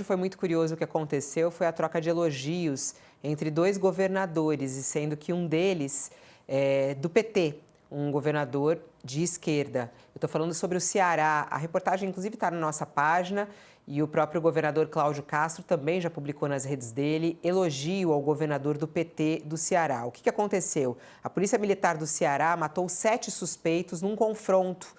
Foi muito curioso o que aconteceu, foi a troca de elogios entre dois governadores, e sendo que um deles é do PT, um governador de esquerda. Eu estou falando sobre o Ceará. A reportagem, inclusive, está na nossa página e o próprio governador Cláudio Castro também já publicou nas redes dele elogio ao governador do PT do Ceará. O que aconteceu? A Polícia Militar do Ceará matou 7 suspeitos num confronto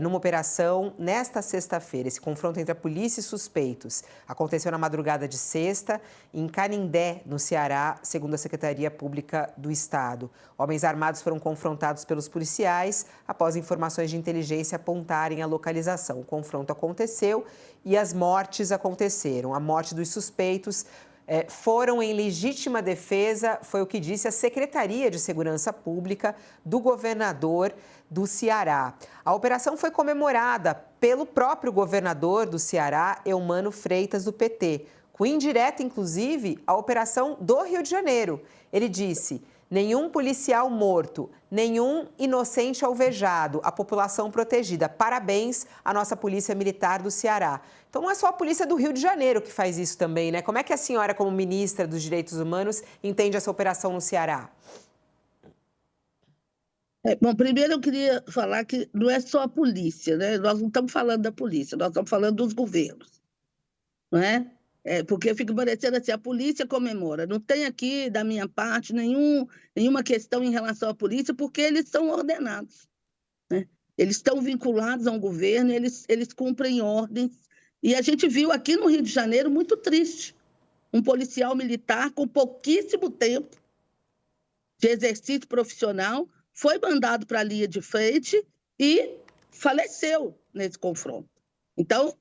numa operação nesta sexta-feira. Esse confronto entre a polícia e suspeitos aconteceu na madrugada de sexta, em Canindé, no Ceará, segundo a Secretaria Pública do Estado. Homens armados foram confrontados pelos policiais após informações de inteligência apontarem a localização. O confronto aconteceu e as mortes aconteceram. A morte dos suspeitos foram em legítima defesa, foi o que disse a Secretaria de Segurança Pública do governador do Ceará. A operação foi comemorada pelo próprio governador do Ceará, Eumano Freitas, do PT, com indireta, inclusive, a operação do Rio de Janeiro. Ele disse: nenhum policial morto, nenhum inocente alvejado, a população protegida. Parabéns à nossa Polícia Militar do Ceará. Então não é só a Polícia do Rio de Janeiro que faz isso também, né? Como é que a senhora, como ministra dos Direitos Humanos, entende essa operação no Ceará? Bom, primeiro eu queria falar que não é só a polícia, né? Nós não estamos falando da polícia, nós estamos falando dos governos, não é? Porque fica parecendo assim, a polícia comemora. Não tem aqui, da minha parte, nenhuma questão em relação à polícia, porque eles são ordenados, né? Eles estão vinculados a um governo, eles cumprem ordens. E a gente viu aqui no Rio de Janeiro, muito triste, um policial militar com pouquíssimo tempo de exercício profissional, foi mandado para a linha de frente e faleceu nesse confronto. Então,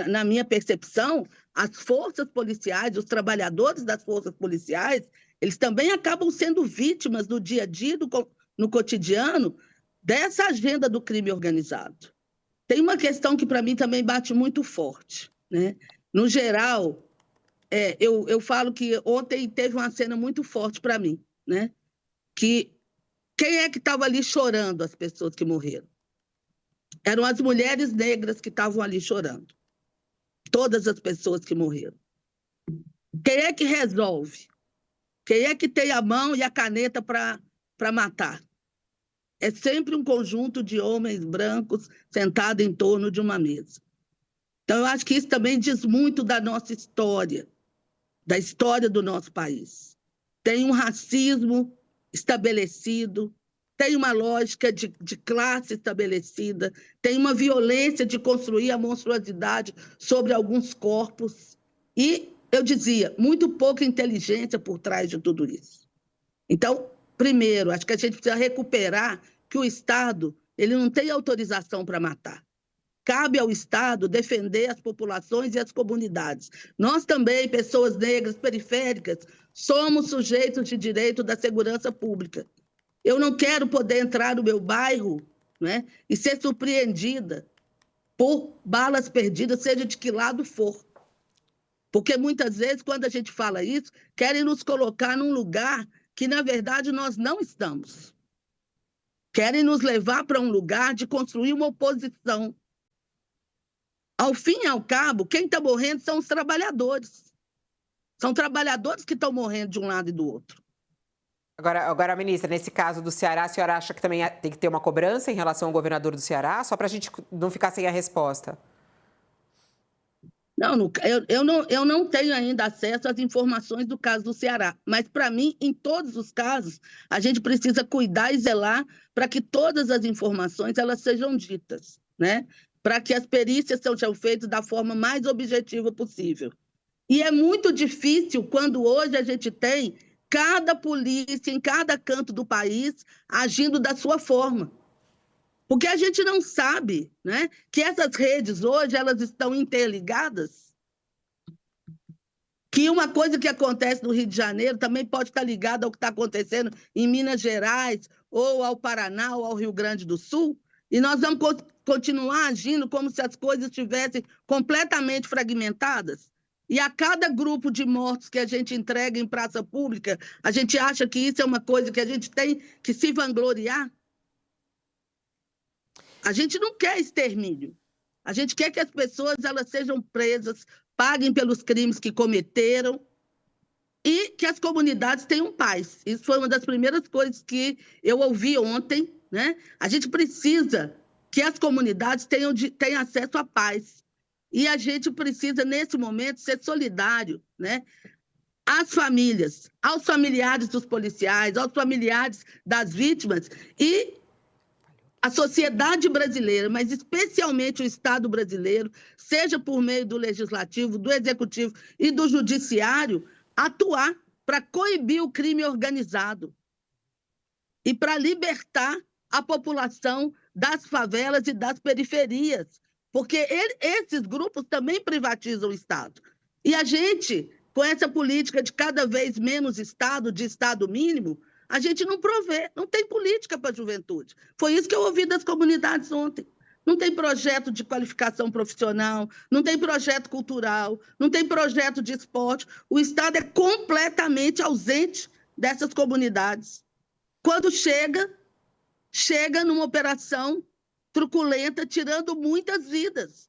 na minha percepção, as forças policiais, os trabalhadores das forças policiais, eles também acabam sendo vítimas no dia a dia, no cotidiano, dessa agenda do crime organizado. Tem uma questão que, para mim, também bate muito forte, né? No geral, eu falo que ontem teve uma cena muito forte para mim, né? Que quem é que estava ali chorando as pessoas que morreram? Eram as mulheres negras que estavam ali chorando. Todas as pessoas que morreram. Quem é que resolve? Quem é que tem a mão e a caneta para matar? É sempre um conjunto de homens brancos sentados em torno de uma mesa. Então, eu acho que isso também diz muito da nossa história, da história do nosso país. Tem um racismo estabelecido, tem uma lógica de classe estabelecida, tem uma violência de construir a monstruosidade sobre alguns corpos e, eu dizia, muito pouca inteligência por trás de tudo isso. Então, primeiro, acho que a gente precisa recuperar que o Estado ele não tem autorização para matar. Cabe ao Estado defender as populações e as comunidades. Nós também, pessoas negras, periféricas, somos sujeitos de direito da segurança pública. Eu não quero poder entrar no meu bairro, né, e ser surpreendida por balas perdidas, seja de que lado for. Porque muitas vezes, quando a gente fala isso, querem nos colocar num lugar que, na verdade, nós não estamos. Querem nos levar para um lugar de construir uma oposição. Ao fim e ao cabo, quem está morrendo são os trabalhadores. São trabalhadores que estão morrendo de um lado e do outro. Agora, ministra, nesse caso do Ceará, a senhora acha que também tem que ter uma cobrança em relação ao governador do Ceará? Só para a gente não ficar sem a resposta. Não, eu não tenho ainda acesso às informações do caso do Ceará, mas, para mim, em todos os casos, a gente precisa cuidar e zelar para que todas as informações elas sejam ditas, né? Para que as perícias sejam feitas da forma mais objetiva possível. E é muito difícil quando hoje a gente tem cada polícia em cada canto do país agindo da sua forma. Porque a gente não sabe, né, que essas redes hoje elas estão interligadas, que uma coisa que acontece no Rio de Janeiro também pode estar ligada ao que está acontecendo em Minas Gerais, ou ao Paraná, ou ao Rio Grande do Sul, e nós vamos continuar agindo como se as coisas estivessem completamente fragmentadas. E a cada grupo de mortos que a gente entrega em praça pública, a gente acha que isso é uma coisa que a gente tem que se vangloriar. A gente não quer extermínio. A gente quer que as pessoas elas sejam presas paguem pelos crimes que cometeram e que as comunidades tenham paz. Isso foi uma das primeiras coisas que eu ouvi ontem, né? A gente precisa que as comunidades tenham acesso à paz. E a gente precisa, nesse momento, ser solidário, né? Às famílias, aos familiares dos policiais, aos familiares das vítimas e a sociedade brasileira, mas especialmente o Estado brasileiro, seja por meio do Legislativo, do Executivo e do Judiciário, atuar para coibir o crime organizado e para libertar a população das favelas e das periferias, porque esses grupos também privatizam o Estado. E a gente, com essa política de cada vez menos Estado, de Estado mínimo, a gente não provê, não tem política para a juventude. Foi isso que eu ouvi das comunidades ontem. Não tem projeto de qualificação profissional, não tem projeto cultural, não tem projeto de esporte. O Estado é completamente ausente dessas comunidades. Quando chega numa operação truculenta, tirando muitas vidas.